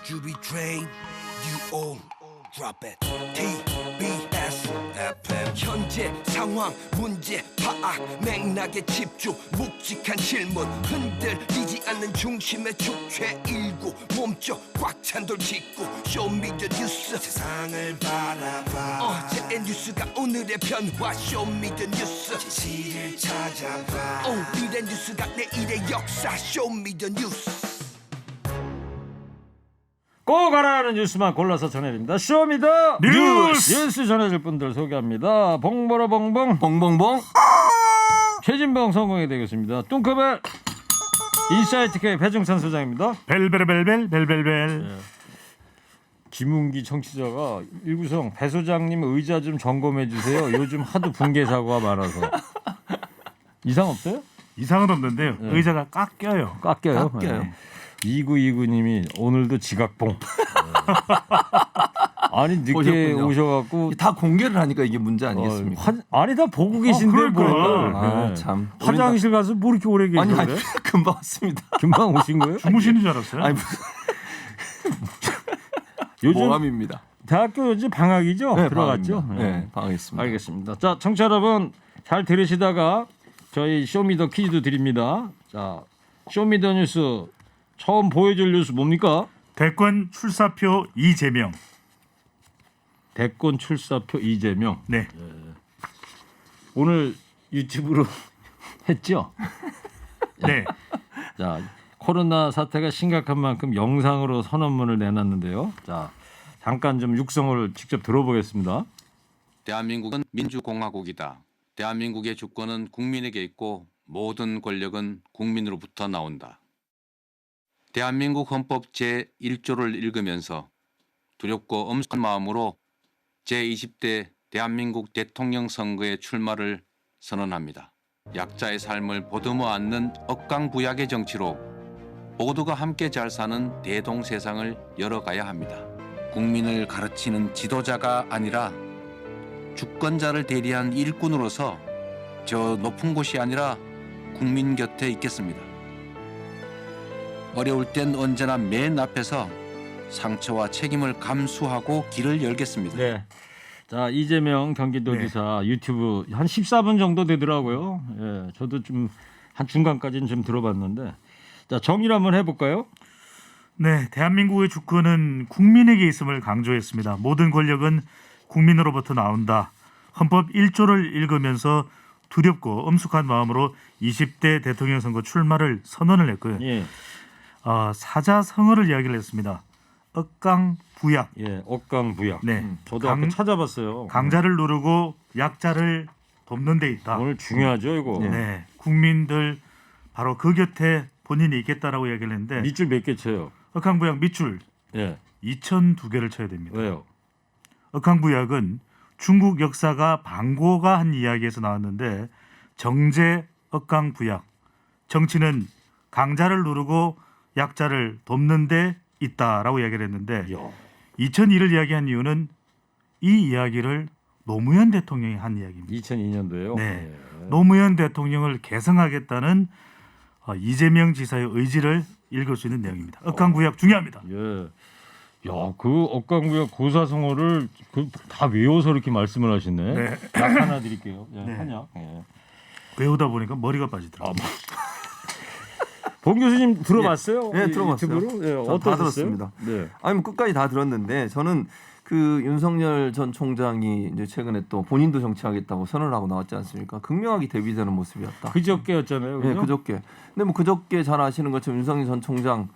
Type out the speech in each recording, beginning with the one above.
주비 트레인 you all drop it TBS FM 현재 상황 문제 파악 맥락에 집중 묵직한 질문 흔들리지 않는 중심의 축제 일구 몸쪽 꽉 찬 돌 짚고 쇼미더 뉴스 세상을 바라봐 어제의 뉴스가 오늘의 변화 쇼미더 뉴스 진실을 찾아봐 오늘의 뉴스가 내일의 역사 쇼미더 뉴스 꼭 알아야 하는 뉴스만 골라서 전해드립니다. 쇼미더 뉴스 전해줄 분들 소개합니다. 봉보로 봉봉 봉봉봉 최진봉 성공이 되겠습니다. 뚱커벨 인사이트K 배종찬 소장입니다. 벨벨벨벨벨벨벨. 김웅기 청취자가 일구성 배 소장님 의자 좀 점검해 주세요. 요즘 하도 붕괴 사고가 많아서. 이상 없어요? 이상은 없는데요. 네. 의자가 깎여요. 깎여요. 네. 2929님이 오늘도 지각봉. 네. 아니 늦게 오셨군요. 오셔갖고 다 공개를 하니까 이게 문제 아니겠습니까? 아니 다 보고 계신데 뭘? 아, 네. 참. 화장실 가서 뭐 이렇게 오래 계세요? 아니 금방 왔습니다. 금방 오신 거예요? 주무시는 줄 알았어요. 아니 요즘 모함입니다. 대학교 요즘 방학이죠? 네, 들어갔죠? 방학입니다. 네, 방학했습니다. 알겠습니다. 자, 청취자 여러분 잘 들으시다가 저희 쇼미더 퀴즈 드립니다. 자, 쇼미더 뉴스 처음 보여줄 뉴스 뭡니까? 대권 출사표 이재명. 대권 출사표 이재명. 네. 오늘 유튜브로 했죠? 네. 자, 코로나 사태가 심각한 만큼 영상으로 선언문을 내놨는데요. 자, 잠깐 좀 육성을 직접 들어보겠습니다. 대한민국은 민주공화국이다. 대한민국의 주권은 국민에게 있고 모든 권력은 국민으로부터 나온다. 대한민국 헌법 제1조를 읽으면서 두렵고 엄숙한 마음으로 제20대 대한민국 대통령 선거에 출마를 선언합니다. 약자의 삶을 보듬어 안는 억강부약의 정치로 모두가 함께 잘 사는 대동 세상을 열어가야 합니다. 국민을 가르치는 지도자가 아니라 주권자를 대리한 일꾼으로서 저 높은 곳이 아니라 국민 곁에 있겠습니다. 어려울 땐 언제나 맨 앞에서 상처와 책임을 감수하고 길을 열겠습니다. 네. 자, 이재명 경기도지사 유튜브 한 14분 정도 되더라고요. 예, 저도 좀 한 중간까지는 좀 들어봤는데. 자, 정리를 한번 해볼까요? 네. 대한민국의 주권은 국민에게 있음을 강조했습니다. 모든 권력은 국민으로부터 나온다. 헌법 1조를 읽으면서 두렵고 엄숙한 마음으로 20대 대통령 선거 출마를 선언을 했고요. 예, 사자성어를 이야기를 했습니다. 억강부약. 예, 억강부약. 네. 저도 아까 찾아봤어요. 강자를 누르고 약자를 돕는 데 있다. 오늘 중요하죠, 이거. 네. 국민들 바로 그 곁에 본인이 있겠다라고 이야기를 했는데 밑줄 몇 개 쳐요? 억강부약 밑줄 예, 2,002개를 쳐야 됩니다. 왜요? 억강부약은 중국 역사가 방고가 한 이야기에서 나왔는데 정제 억강부약. 정치는 강자를 누르고 약자를 돕는 데 있다라고 이야기를 했는데 이야. 2002를 이야기한 이유는 이 이야기를 노무현 대통령이 한 이야기입니다. 2002년도에요. 네. 노무현 대통령을 개성하겠다는 이재명 지사의 의지를 읽을 수 있는 내용입니다. 억강부약 중요합니다. 예. 야, 그 억강부약 고사성어를 다 외워서 이렇게 말씀을 하시네. 네. 약 하나 드릴게요. 예, 네. 한약. 예. 배우다 보니까 머리가 빠지더라고요. 봉 교수님 들어봤어요? 네, 들어봤어요. 유튜브로? 예, 다 어떠셨어요? 들었습니다. 네. 아니 뭐 끝까지 다 들었는데 저는 그 윤석열 전 총장이 이제 최근에 또 본인도 정치하겠다고 선언을 하고 나왔지 않습니까? 극명하게 대비되는 모습이었다. 그저께였잖아요. 네, 그죠? 그저께. 근데 뭐 그저께 잘 아시는 것처럼 윤석열 전 총장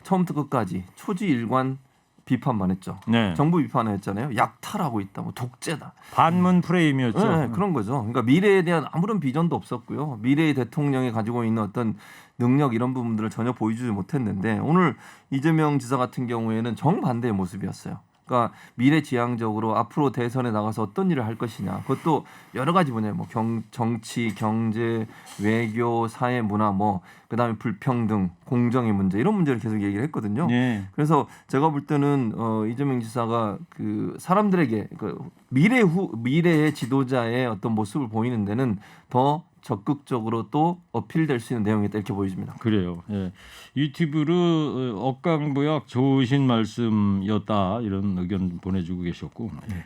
처음부터 끝까지 초지일관 비판만 했죠. 네. 정부 비판을 했잖아요. 약탈하고 있다, 뭐 독재다. 반문 프레임이었죠. 네, 그런 거죠. 그러니까 미래에 대한 아무런 비전도 없었고요. 미래의 대통령이 가지고 있는 어떤 능력 이런 부분들을 전혀 보여주지 못했는데 오늘 이재명 지사 같은 경우에는 정반대의 모습이었어요. 그러니까 미래지향적으로 앞으로 대선에 나가서 어떤 일을 할 것이냐. 그것도 여러 가지 분야, 뭐 정치, 경제, 외교, 사회, 문화, 뭐 그다음에 불평등, 공정의 문제 이런 문제를 계속 얘기를 했거든요. 네. 그래서 제가 볼 때는 이재명 지사가 그 사람들에게 그 미래의 지도자의 어떤 모습을 보이는 데는 더 적극적으로 또 어필될 수 있는 내용이다 이렇게 보여집니다. 그래요. 예. 유튜브로 억강부약 좋으신 말씀이었다 이런 의견 보내주고 계셨고. 예.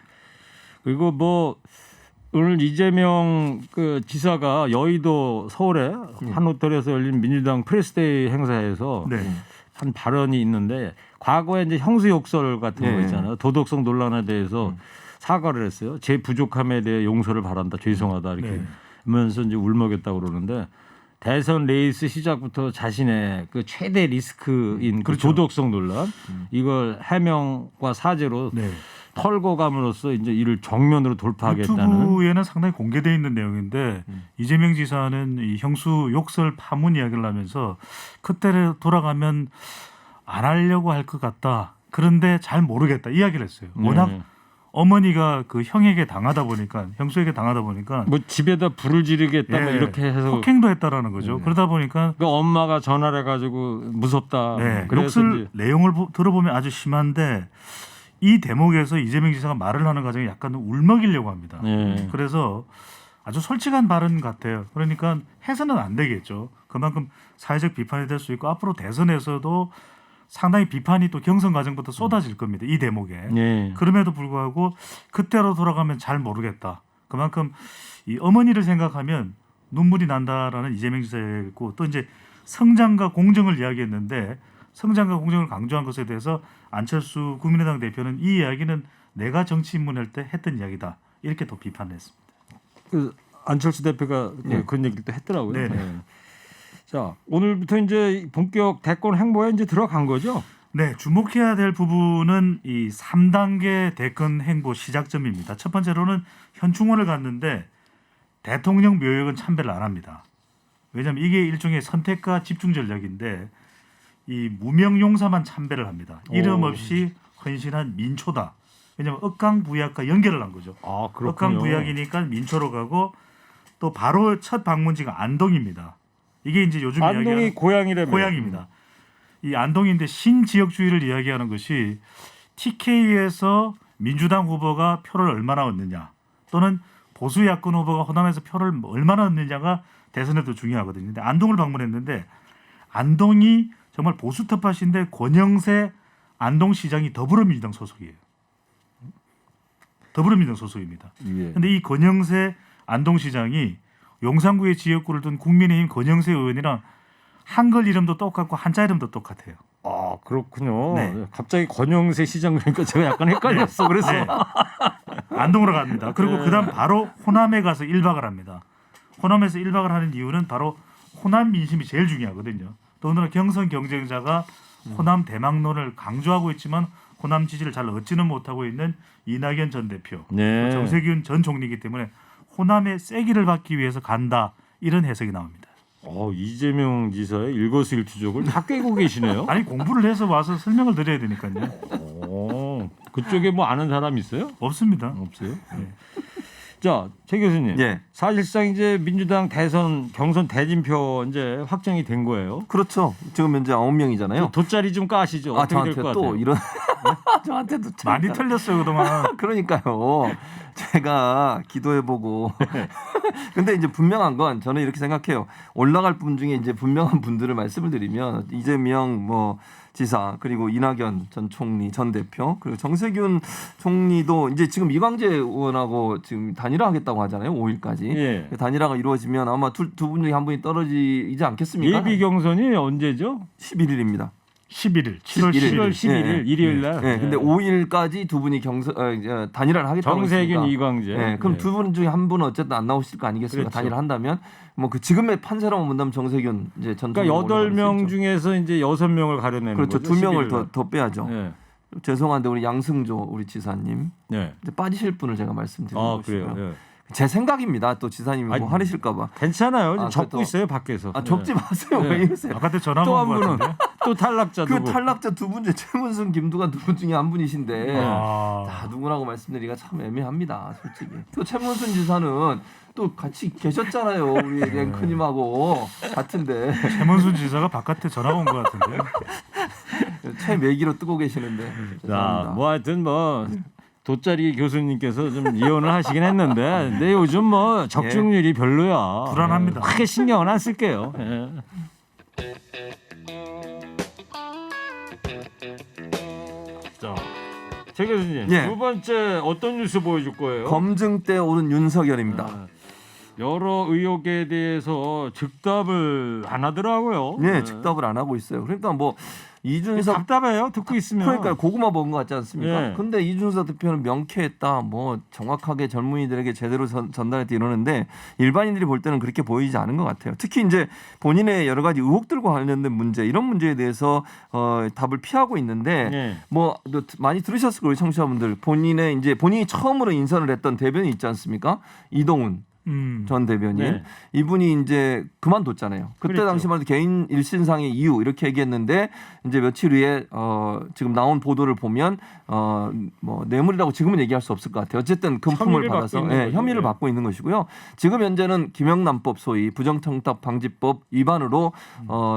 그리고 뭐 오늘 이재명 그 지사가 여의도 서울에 한 호텔에서 열린 민주당 프레스데이 행사에서 네. 한 발언이 있는데 과거에 이제 형수 욕설 같은 거 네. 있잖아요. 도덕성 논란에 대해서 사과를 했어요. 제 부족함에 대해 용서를 바란다. 죄송하다 이렇게 네. 하면서 이제 울먹였다고 그러는데 대선 레이스 시작부터 자신의 그 최대 리스크인 그 그렇죠. 도덕성 논란 이걸 해명과 사죄로 네. 털고 감으로써 이제 이를 정면으로 돌파하겠다는. 유튜브에는 상당히 공개되어 있는 내용인데 이재명 지사는 이 형수 욕설 파문 이야기를 하면서 그때를 돌아가면 안 하려고 할 것 같다. 그런데 잘 모르겠다 이야기를 했어요. 워낙 네. 어머니가 그 형에게 당하다 보니까 형수에게 당하다 보니까 뭐 집에다 불을 지르겠다 뭐 예, 이렇게 해서 폭행도 했다라는 거죠. 그러다 보니까 그 엄마가 전화를 해가지고 무섭다. 네, 그래서 욕설 이제 내용을 들어보면 아주 심한데 이 대목에서 이재명 지사가 말을 하는 과정에 약간 울먹이려고 합니다. 네. 그래서 아주 솔직한 발언 같아요. 그러니까 해서는 안 되겠죠. 그만큼 사회적 비판이 될 수 있고 앞으로 대선에서도 상당히 비판이 또 경선 과정부터 쏟아질 겁니다. 이 대목에. 네. 그럼에도 불구하고 그때로 돌아가면 잘 모르겠다. 그만큼 이 어머니를 생각하면 눈물이 난다라는 이재명 지사였고 또 이제 성장과 공정을 이야기했는데 성장과 공정을 강조한 것에 대해서 안철수 국민의당 대표는 이 이야기는 내가 정치 입문할 때 했던 이야기다. 이렇게 또 비판을 했습니다. 그 안철수 대표가 네. 그런 얘기를 또 했더라고요. 네네. 네. 자 오늘부터 이제 본격 대권 행보에 이제 들어간 거죠. 네, 주목해야 될 부분은 이 3단계 대권 행보 시작점입니다. 첫 번째로는 현충원을 갔는데 대통령 묘역은 참배를 안 합니다. 왜냐하면 이게 일종의 선택과 집중 전략인데 이 무명용사만 참배를 합니다. 이름 없이 헌신한 민초다. 왜냐하면 억강부약과 연결을 한 거죠. 아 그렇군요. 억강부약이니까 민초로 가고 또 바로 첫 방문지가 안동입니다. 이게 이제 요즘 안동이 이야기하는 고향이라며. 고향입니다. 이 안동인데 신지역주의를 이야기하는 것이 TK에서 민주당 후보가 표를 얼마나 얻느냐 또는 보수 야권 후보가 호남에서 표를 얼마나 얻느냐가 대선에도 중요하거든요. 근데 안동을 방문했는데 안동이 정말 보수 텃밭인데 권영세 안동시장이 더불어민주당 소속이에요. 더불어민주당 소속입니다. 예. 근데 이 권영세 안동시장이 용산구의 지역구를 둔 국민의힘 권영세 의원이랑 한글 이름도 똑같고 한자 이름도 똑같아요. 아 그렇군요. 네. 갑자기 권영세 시장 그러니까 제가 약간 헷갈렸어. 그래서 네. 안동으로 갑니다. 그리고 그다음 바로 호남에 가서 1박을 합니다. 호남에서 1박을 하는 이유는 바로 호남 민심이 제일 중요하거든요. 더군다나 경선 경쟁자가 호남 대망론을 강조하고 있지만 호남 지지를 잘 얻지는 못하고 있는 이낙연 전 대표, 네. 정세균 전 총리이기 때문에 호남의 세기를 받기 위해서 간다 이런 해석이 나옵니다. 이재명 지사의 일거수일투족을 다 꿰고 계시네요. 아니 공부를 해서 와서 설명을 드려야 되니까요. 그쪽에 뭐 아는 사람 있어요? 없습니다. 없어요. 자, 최 교수님. 예. 사실상 이제 민주당 대선 경선 대진표 이제 확정이 된 거예요. 그렇죠. 지금 현재 9명이잖아요. 돗자리 좀 까시죠. 아 어떻게 될 저한테 것 또 같아요? 이런 저한테도 많이 틀렸어요 그동안. 그러니까요. 제가 기도해보고. 근데 이제 분명한 건 저는 이렇게 생각해요. 올라갈 분 중에 이제 분명한 분들을 말씀을 드리면 이재명 뭐 지사 그리고 이낙연 전 총리 전 대표 그리고 정세균 총리도 이제 지금 이광재 의원하고 지금 단일화하겠다고 하잖아요. 5일까지 예. 단일화가 이루어지면 아마 두 분 중에 한 분이 떨어지지 않겠습니까? 예비 경선이 언제죠? 11일입니다. 11일, 7월 7월 11일. 11일 일요일 날. 네, 근데 5일까지 두 분이 단일화를 하겠다고 정세균 했으니까. 이광재. 네, 그럼 네. 두 분 중에 한 분은 어쨌든 안 나오실 거 아니겠습니까? 그렇죠. 단일화 한다면 뭐 그 지금의 판세로만 본다면 정세균 이제 전 그러니까 총리가 8명 올라갈 수 있죠. 중에서 이제 6명을 가려내는 그렇죠. 거죠. 2명을 11일 날. 더 빼야죠. 네. 죄송한데 우리 양승조 우리 지사님 네. 이제 빠지실 분을 제가 말씀드리는 아, 것이고요. 그래요. 예. 제 생각입니다. 또 지사님이 아니, 뭐 화내실까봐. 괜찮아요. 아, 접고 그래도- 있어요 밖에서. 아 접지 마세요. 네. 왜 이러세요? 아까 때 전화 또 한 온것 분은 같은데. 또 탈락자 그 누구? 탈락자 두 분 중에 최문순, 김두관 두 분 중에 한 분이신데 아, 다 누구라고 말씀드리기가 참 애매합니다, 솔직히. 또 최문순 지사는 또 같이 계셨잖아요, 우리 랭크님하고 같은데 최문순 지사가 바깥에 전화가 온 것 같은데. 최매기로 뜨고 계시는데. 자, 죄송합니다. 뭐 하여튼 뭐 돗자리 교수님께서 좀 예언을 하시긴 했는데, 근데 요즘 뭐 적중률이 별로야. 불안합니다. 크게 신경은 안 쓸게요. 예. 자, 최 교수님 예. 두 번째 어떤 뉴스 보여줄 거예요? 검증대 오른 윤석열입니다. 아, 여러 의혹에 대해서 즉답을 안 하더라고요. 네, 즉답을 안 하고 있어요. 그러니까 뭐 이준석 답답해요. 듣고 있으면. 그러니까 고구마 먹은 것 같지 않습니까? 예. 근데 이준석 대표는 명쾌했다. 뭐 정확하게 젊은이들에게 제대로 전달했다 이러는데 일반인들이 볼 때는 그렇게 보이지 않은 것 같아요. 특히 이제 본인의 여러 가지 의혹들과 관련된 문제 이런 문제에 대해서 답을 피하고 있는데 예. 뭐 많이 들으셨을 거예요, 청취자분들. 본인이 처음으로 인선을 했던 대변인 있지 않습니까? 이동훈 전 대변인. 네. 이분이 이제 그만뒀잖아요. 그때 그랬죠. 당시만 해도 개인 일신상의 이유 이렇게 얘기했는데 이제 며칠 후에 지금 나온 보도를 보면 뭐 뇌물이라고 지금은 얘기할 수 없을 것 같아요. 어쨌든 금품을 혐의를 받아서 받고 있는 거죠. 혐의를 네. 받고 있는 것이고요. 지금 현재는 김영란법 소위 부정청탁 방지법 위반으로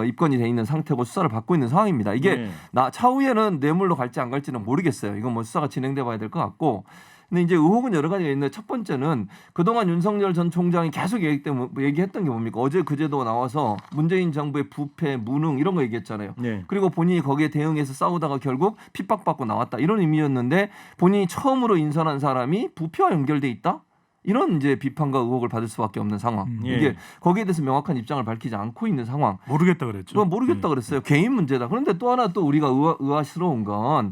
입건이 돼 있는 상태고 수사를 받고 있는 상황입니다. 이게 네. 차후에는 뇌물로 갈지 안 갈지는 모르겠어요. 이건 뭐 수사가 진행돼 봐야 될 것 같고. 근데 이제 의혹은 여러 가지가 있는데 첫 번째는 그동안 윤석열 전 총장이 계속 얘기했던 게 뭡니까? 어제 그제도 나와서 문재인 정부의 부패, 무능 이런 거 얘기했잖아요. 네. 그리고 본인이 거기에 대응해서 싸우다가 결국 핍박받고 나왔다. 이런 의미였는데 본인이 처음으로 인선한 사람이 부패와 연결돼 있다? 이런 이제 비판과 의혹을 받을 수밖에 없는 상황. 예. 이게 거기에 대해서 명확한 입장을 밝히지 않고 있는 상황. 모르겠다 그랬죠. 그건 모르겠다 그랬어요. 개인 문제다. 그런데 또 하나 또 우리가 의아스러운 건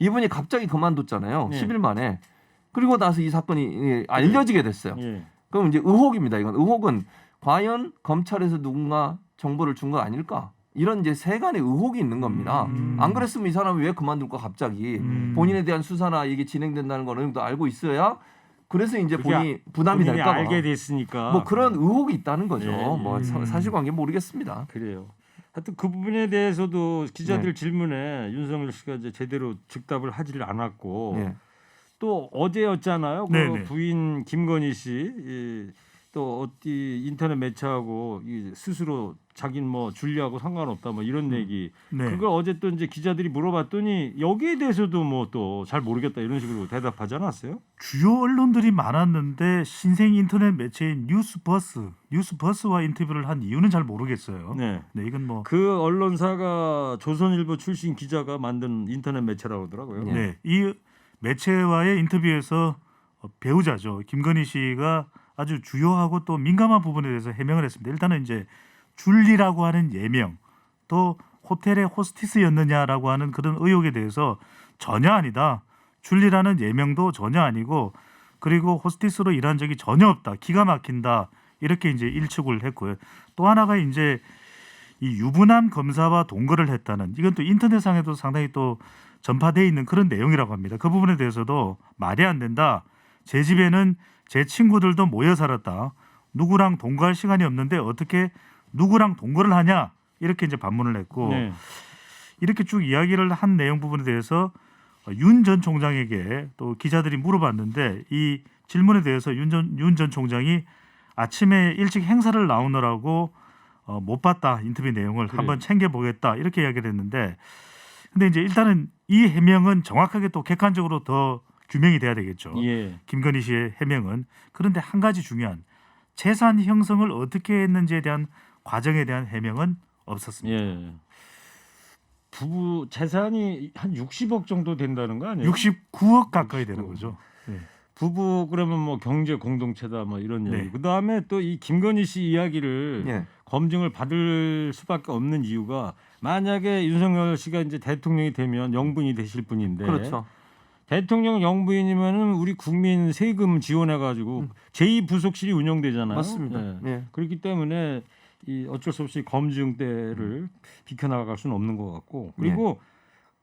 이분이 갑자기 그만뒀잖아요. 네. 10일 만에. 그리고 나서 이 사건이 알려지게 됐어요. 예. 그럼 이제 의혹입니다. 이건 의혹은 과연 검찰에서 누군가 정보를 준 거 아닐까? 이런 이제 세간의 의혹이 있는 겁니다. 안 그랬으면 이 사람이 왜 그만둘까 갑자기 본인에 대한 수사나 이게 진행된다는 걸 어느 정도 알고 있어야 그래서 이제 본인이 부담이 본인이 될까 봐. 알게 됐으니까. 뭐 그런 의혹이 있다는 거죠. 예, 예. 뭐 사실관계 모르겠습니다. 그래요. 하여튼 그 부분에 대해서도 기자들 네. 질문에 윤석열 씨가 이제 제대로 즉답을 하지를 않았고 예. 또 어제였잖아요. 그 네네. 부인 김건희 씨 또 어디 인터넷 매체하고 스스로 자기는 뭐 줄리하고 상관없다 뭐 이런 얘기. 네. 그걸 어제 또 이제 기자들이 물어봤더니 여기에 대해서도 뭐 또 잘 모르겠다 이런 식으로 대답하지 않았어요? 주요 언론들이 많았는데 신생 인터넷 매체인 뉴스버스와 인터뷰를 한 이유는 잘 모르겠어요. 네. 네, 이건 뭐 그 언론사가 조선일보 출신 기자가 만든 인터넷 매체라고 하더라고요. 네. 네, 이 매체와의 인터뷰에서 배우자죠 김건희 씨가 아주 주요하고 또 민감한 부분에 대해서 해명을 했습니다. 일단은 이제 줄리라고 하는 예명, 또 호텔의 호스티스였느냐라고 하는 그런 의혹에 대해서 전혀 아니다. 줄리라는 예명도 전혀 아니고 그리고 호스티스로 일한 적이 전혀 없다. 기가 막힌다. 이렇게 이제 일축을 했고요. 또 하나가 이제 이 유부남 검사와 동거를 했다는 이건 또 인터넷상에도 상당히 또 전파되어 있는 그런 내용이라고 합니다. 그 부분에 대해서도 말이 안 된다. 제 집에는 제 친구들도 모여 살았다. 누구랑 동거할 시간이 없는데 어떻게 누구랑 동거를 하냐 이렇게 이제 반문을 했고 네. 이렇게 쭉 이야기를 한 내용 부분에 대해서 윤 전 총장에게 또 기자들이 물어봤는데 이 질문에 대해서 윤 전 총장이 아침에 일찍 행사를 나오느라고 못 봤다 인터뷰 내용을 그래요. 한번 챙겨보겠다 이렇게 이야기를 했는데 근데 이제 일단은 이 해명은 정확하게 또 객관적으로 더 규명이 돼야 되겠죠. 예. 김건희 씨의 해명은. 그런데 한 가지 중요한 재산 형성을 어떻게 했는지에 대한 과정에 대한 해명은 없었습니다. 예. 부부 재산이 한 60억 정도 된다는 거 아니에요? 69억 가까이 되는 거죠. 네. 부부 그러면 뭐 경제 공동체다 뭐 이런 얘기. 네. 그다음에 또 이 김건희 씨 이야기를 예. 검증을 받을 수밖에 없는 이유가 만약에 윤석열 씨가 이제 대통령이 되면 영부인이 되실 분인데 그렇죠. 대통령 영부인이면은 우리 국민 세금 지원해 가지고 제2부속실이 운영되잖아요. 맞습니다. 예. 예. 그렇기 때문에 이 어쩔 수 없이 검증대를 비켜나갈 수는 없는 것 같고 그리고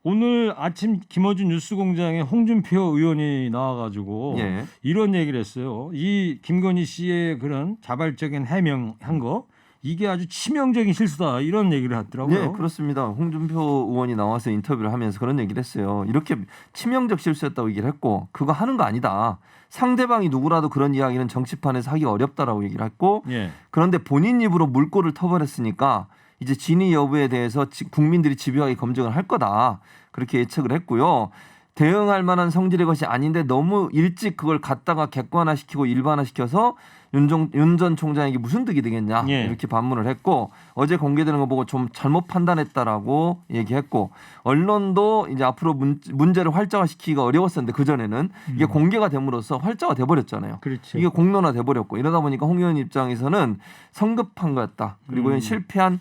오늘 아침 김어준 뉴스공장에 홍준표 의원이 나와가지고 예. 이런 얘기를 했어요. 이 김건희 씨의 그런 자발적인 해명한 거 이게 아주 치명적인 실수다 이런 얘기를 하더라고요. 네, 그렇습니다. 홍준표 의원이 나와서 인터뷰를 하면서 그런 얘기를 했어요. 이렇게 치명적 실수였다고 얘기를 했고 그거 하는 거 아니다. 상대방이 누구라도 그런 이야기는 정치판에서 하기 어렵다라고 얘기를 했고 예. 그런데 본인 입으로 물꼬를 터버렸으니까 이제 진위 여부에 대해서 국민들이 집요하게 검증을 할 거다. 그렇게 예측을 했고요. 대응할 만한 성질의 것이 아닌데 너무 일찍 그걸 갖다가 객관화시키고 일반화시켜서 윤 전 총장에게 무슨 득이 되겠냐 예. 이렇게 반문을 했고 어제 공개되는 거 보고 좀 잘못 판단했다라고 얘기했고 언론도 이제 앞으로 문제를 활자화시키기가 어려웠었는데 그전에는 이게 공개가 됨으로써 활자화 돼버렸잖아요. 그렇죠. 이게 공론화 돼버렸고 이러다 보니까 홍 의원 입장에서는 성급한 거였다. 그리고 이건 실패한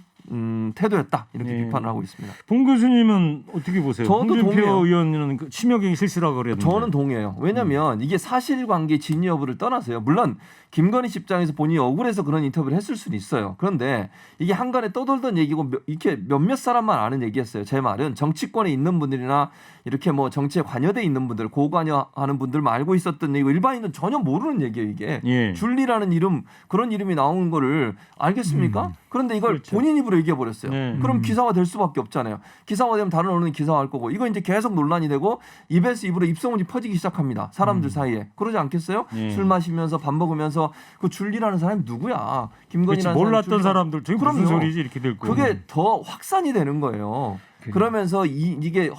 태도였다. 이렇게 예. 비판을 하고 있습니다. 봉 교수님은 어떻게 보세요? 저도 홍준표 동의해요. 의원은 그 심혁의 실수라고 그랬는데. 저는 동의해요. 왜냐하면 이게 사실관계 진위 여부를 떠나서요. 물론 김건희 씨 입장에서 본인이 억울해서 그런 인터뷰를 했을 수는 있어요. 그런데 이게 한간에 떠돌던 얘기고 이렇게 몇몇 사람만 아는 얘기였어요. 제 말은 정치권에 있는 분들이나 이렇게 뭐 정치에 관여돼 있는 분들, 고관여하는 분들만 알고 있었던 얘기고 일반인은 전혀 모르는 얘기예요. 이게 예. 줄리라는 이름 그런 이름이 나오는 거를 알겠습니까? 그런데 이걸 그렇죠. 본인 입으로 얘기해 버렸어요. 네. 그럼 기사화 될 수밖에 없잖아요. 기사화 되면 다른 언론이 기사화할 거고 이거 이제 계속 논란이 되고 입에서 입으로 입소문이 퍼지기 시작합니다. 사람들 사이에 그러지 않겠어요? 예. 술 마시면서 밥 먹으면서 그 줄리라는 사람이 누구야? 그렇지, 김건희라는 몰랐던 줄리라는- 사람들 저게 무슨 그럼요. 소리지 이렇게 될 거예요. 그게 더 확산이 되는 거예요. 그러면서 이게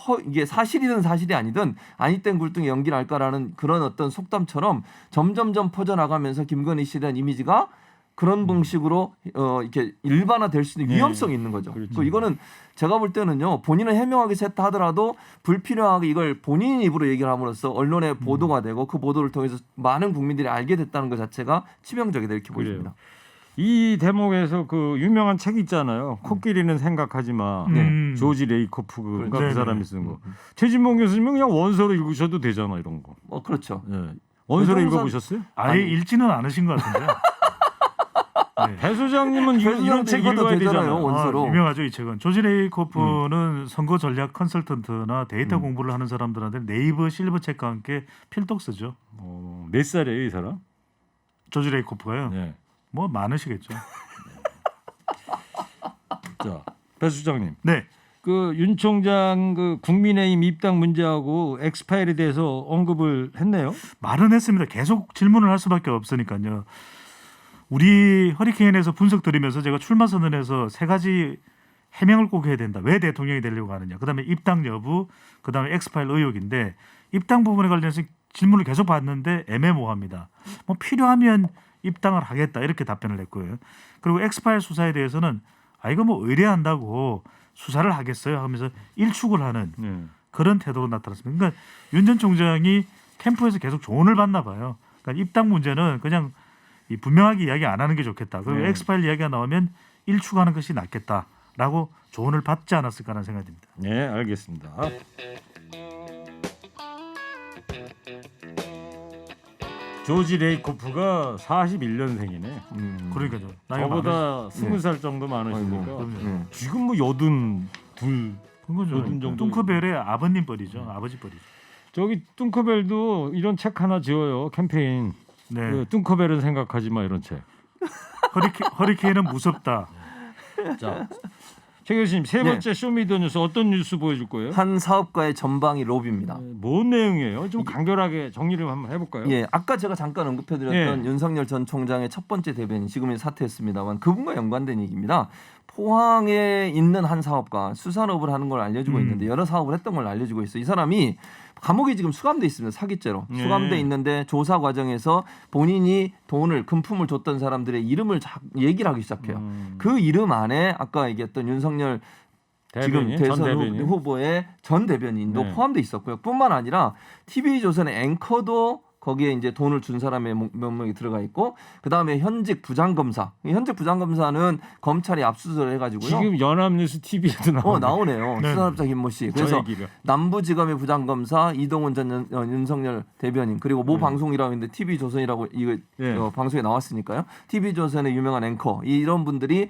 사실이든 사실이 아니든 아니땐 굴뚝에 연기 날까라는 그런 어떤 속담처럼 점점점 퍼져나가면서 김건희 씨에 대한 이미지가 그런 방식으로 이렇게 일반화될 수 있는 네. 위험성이 있는 거죠. 그렇죠. 그 이거는 제가 볼 때는요. 본인은 해명하기 싫다 하더라도 불필요하게 이걸 본인 입으로 얘기를 함으로써 언론에 보도가 되고 그 보도를 통해서 많은 국민들이 알게 됐다는 것 자체가 치명적이다 이렇게 보입니다. 이 대목에서 그 유명한 책 있잖아요. 코끼리는 생각하지 마. 조지 레이코프가 그 네네. 사람이 쓴 거. 최진봉 교수님은 그냥 원서로 읽으셔도 되잖아 이런 거. 그렇죠. 예. 원서로 배종찬- 읽어보셨어요? 아예 아니. 읽지는 않으신 것 같은데요. 네. 배 소장님은 이런 책 읽어도 읽어야 되잖아요. 되잖아요. 원서로. 유명하죠 이 책은. 조지 레이코프는 선거 전략 컨설턴트나 데이터 공부를 하는 사람들한테 네이버 실버 책과 함께 필독 쓰죠. 몇 살이에요 이 사람? 조지 레이코프가요. 네. 뭐 많으시겠죠. 자, 배 소장님. 네. 그 윤 총장 그 국민의힘 입당 문제하고 엑스파일에 대해서 언급을 했네요. 말은 했습니다. 계속 질문을 할 수밖에 없으니까요. 우리 허리케인에서 분석 드리면서 제가 출마 선언에서 세 가지 해명을 꼭 해야 된다. 왜 대통령이 되려고 하느냐. 그다음에 입당 여부, 그다음에 엑스파일 의혹인데 입당 부분에 관련해서 질문을 계속 받는데 애매모호합니다. 뭐 필요하면 입당을 하겠다 이렇게 답변을 했고요. 그리고 엑스파일 수사에 대해서는 이거 뭐 의뢰한다고 수사를 하겠어요 하면서 일축을 하는 네. 그런 태도로 나타났습니다. 그러니까 윤 전 총장이 캠프에서 계속 조언을 받나 봐요. 그러니까 입당 문제는 그냥 분명하게 이야기 안 하는 게 좋겠다. 그리고 네. 엑스파일 이야기가 나오면 일축하는 것이 낫겠다라고 조언을 받지 않았을까라는 생각이 듭니다. 네, 알겠습니다. 조지 레이코프가 41년생이네. 그러니까요. 나이가 저보다 20살 정도 많으시니까 많으시죠. 지금 뭐 82 그건 요즘 정도. 뚱크벨의 아버님 뻘이죠. 아버지 뻘이죠. 저기 뚱커벨도 이런 책 하나 지어요. 캠페인. 네. 그 뚱커벨은 생각하지 마 이런 책. 허리케인은 무섭다. 자, 최 교수님 세 번째 쇼미더뉴스 어떤 뉴스 보여줄 거예요? 한 사업가의 전방위 로비입니다. 뭔 내용이에요? 좀 간결하게 정리를 한번 해볼까요? 예, 아까 제가 잠깐 언급해드렸던 예. 윤석열 전 총장의 첫 번째 대변인 지금은 사퇴했습니다만 그분과 연관된 얘기입니다. 포항에 있는 한 사업가 수산업을 하는 걸 알려주고 있는데 여러 사업을 했던 걸 알려주고 있어요. 이 사람이 감옥에 지금 수감돼 있습니다. 사기죄로 예. 수감돼 있는데 조사 과정에서 본인이 돈을 금품을 줬던 사람들의 이름을 얘기를 하기 시작해요. 그 이름 안에 아까 얘기했던 윤석열 대변인, 지금 전 대선 대변인. 후보의 전 대변인도 네. 포함돼 있었고요. 뿐만 아니라 TV조선의 앵커도 거기에 이제 돈을 준 사람의 몇 명이 들어가 있고 그다음에 현직 부장검사. 현직 부장검사는 검찰이 압수수색을 해가지고요. 지금 연합뉴스 TV에도 나오네요. 네. 수산업자 김모 씨. 저 그래서 얘기가. 남부지검의 부장검사 이동훈 전 윤석열 대변인 그리고 모 방송이라고 있는데 TV조선이라고 이거 네. 방송에 나왔으니까요. TV조선의 유명한 앵커 이런 분들이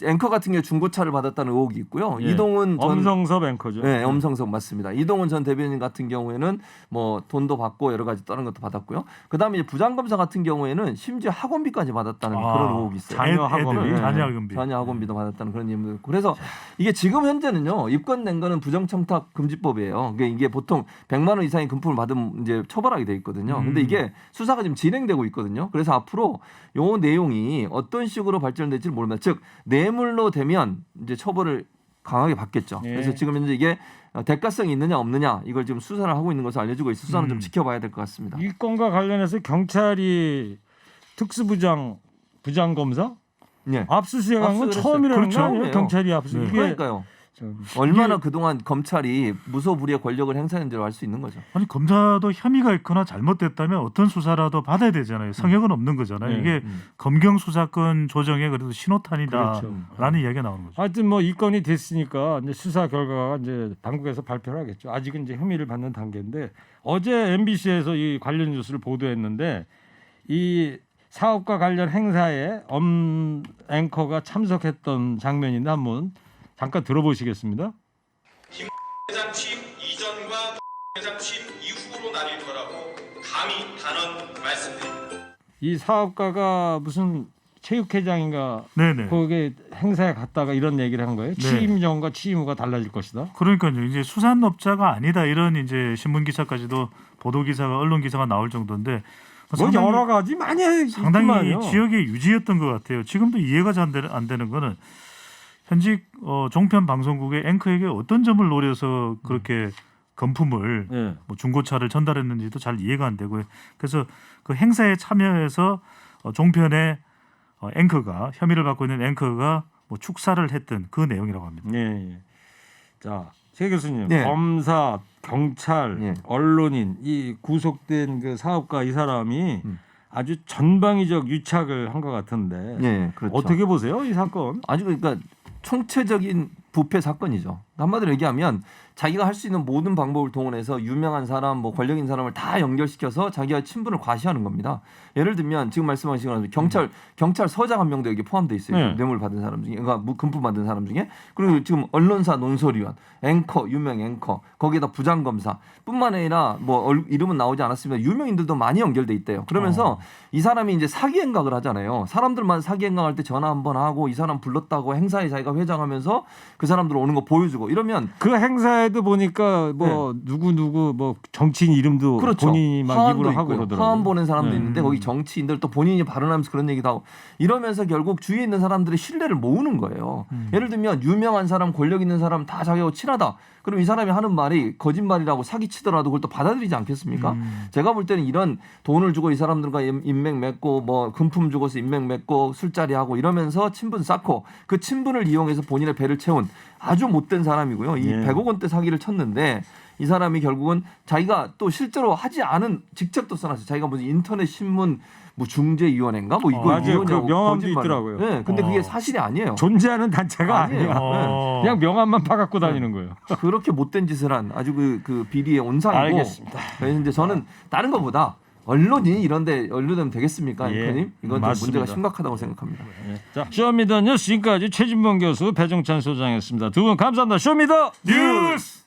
앵커 같은 경우 중고차를 받았다는 의혹이 있고요. 예. 이동훈 전 엄성섭 앵커죠. 네, 엄성석 맞습니다. 이동훈 전 대변인 같은 경우에는 뭐 돈도 받고 여러 가지 다른 것도 받았고요. 그다음에 이제 부장검사 같은 경우에는 심지어 학원비까지 받았다는 그런 의혹이 있어요. 자녀 학원비. 네. 자녀 학원비. 자녀 학원비도 받았다는 그런 얘기도 있고. 그래서 이게 지금 현재는요. 입건된 거는 부정청탁 금지법이에요. 이게 보통 100만 원 이상의 금품을 받으면 이제 처벌하게 돼 있거든요. 근데 이게 수사가 지금 진행되고 있거든요. 그래서 앞으로 요 내용이 어떤 식으로 발전될지 모릅니다. 즉 뇌물로 되면 이제 처벌을 강하게 받겠죠. 예. 그래서 지금 현재 이게 대가성이 있느냐 없느냐 이걸 지금 수사를 하고 있는 것으로 알려지고 있어 수사는 좀 지켜봐야 될 것 같습니다. 이 건과 관련해서 경찰이 부장 검사 예. 압수수색한 건 압수를 처음이라는 했어요. 거 아니에요? 처음이에요. 경찰이 압수. 네. 이게 그러니까요. 얼마나 그동안 검찰이 무소불위의 권력을 행사했는지를 알 수 있는 거죠. 아니 검사도 혐의가 있거나 잘못됐다면 어떤 수사라도 받아야 되잖아요. 성역은 없는 거잖아요. 네. 이게 검경 수사권 조정에 그래도 신호탄이다라는 그렇죠. 이야기가 나오는 거죠. 하여튼 뭐 이 건이 됐으니까 이제 수사 결과가 이제 당국에서 발표를 하겠죠. 아직은 이제 혐의를 받는 단계인데 어제 MBC에서 이 관련 뉴스를 보도했는데 이 사업과 관련 행사에 앵커가 참석했던 장면인데 한번 잠깐 들어보시겠습니다. 회장 취임 이전과 회장 취임 이후로 나뉠 거라고 감히 단언 말씀드립니다. 이 사업가가 무슨 체육회장인가 네네. 거기에 행사에 갔다가 이런 얘기를 한 거예요. 네. 취임 전과 취임 후가 달라질 것이다. 그러니까요. 이제 수산업자가 아니다 이런 이제 신문 기사까지도 보도 기사가 언론 기사가 나올 정도인데 뭐 여러 가지 많이 상당히 있구만요. 지역의 유지였던 것 같아요. 지금도 이해가 잘 안 되는 거는 현직 종편 방송국의 앵커에게 어떤 점을 노려서 그렇게 건품을 예. 뭐 중고차를 전달했는지도 잘 이해가 안 되고요. 그래서 그 행사에 참여해서 종편의 앵커가 혐의를 받고 있는 앵커가 뭐 축사를 했던 그 내용이라고 합니다. 예. 자, 최 교수님, 네. 검사, 경찰, 예. 언론인 이 구속된 그 사업가 이 사람이 아주 전방위적 유착을 한 것 같은데 예, 그렇죠. 어떻게 보세요 이 사건? 아주 그러니까 총체적인 부패 사건이죠. 한마디로 얘기하면 자기가 할 수 있는 모든 방법을 동원해서 유명한 사람, 뭐 권력 있는 사람을 다 연결시켜서 자기가 친분을 과시하는 겁니다. 예를 들면 지금 말씀하신 것처럼 경찰서장 한 명도 여기 포함되어 있어요. 네. 뇌물 받은 사람 중에, 그러니까 금품 받은 사람 중에, 그리고 지금 언론사 논설위원, 앵커, 유명 앵커, 거기에다 부장검사뿐만 아니라 뭐 이름은 나오지 않았으면 유명인들도 많이 연결돼 있대요. 그러면서 이 사람이 이제 사기 행각을 하잖아요. 사람들만 사기 행각할 때 전화 한번 하고 이 사람 불렀다고 행사에 자기가 회장하면서 그 사람들 오는 거 보여주고 이러면 그 행사에도 보니까 뭐 누구 뭐 정치인 이름도 그렇죠. 본인이 막 화환도 입으로 하고 있고요. 그러더라고요. 화환 보낸 사람도 네. 있는데 거기 정치인들 또 본인이 발언하면서 그런 얘기도 하고 이러면서 결국 주위에 있는 사람들의 신뢰를 모으는 거예요. 예를 들면 유명한 사람, 권력 있는 사람 다 자기하고 친하다. 그럼 이 사람이 하는 말이 거짓말이라고 사기치더라도 그걸 또 받아들이지 않겠습니까? 제가 볼 때는 이런 돈을 주고 이 사람들과 인맥 맺고 뭐 금품 주고서 인맥 맺고 술자리 하고 이러면서 친분 쌓고 그 친분을 이용해서 본인의 배를 채운 아주 못된 사람이고요. 이 예. 100억 원대 사기를 쳤는데 이 사람이 결국은 자기가 또 실제로 하지 않은 직책도 써놨어요. 자기가 무슨 인터넷 신문 뭐 중재위원회인가 뭐 이거 맞아요. 위원회하고 그 명함도 거짓말. 있더라고요. 네, 근데 그게 사실이 아니에요. 존재하는 단체가 아니에요. 아니야. 어. 그냥 명함만 파갖고 다니는 거예요. 그렇게 못된 짓을 한 아주 그 비리의 온상이고. 알겠습니다. 그래서 이제 저는 다른 것보다 언론이 이런데 연루되면 되겠습니까, 예, 앵커님? 이건 좀 맞습니다. 문제가 심각하다고 생각합니다. 자, 쇼미더 뉴스 지금까지 최진봉 교수, 배종찬 소장이었습니다. 두 분 감사합니다. 쇼미더 뉴스.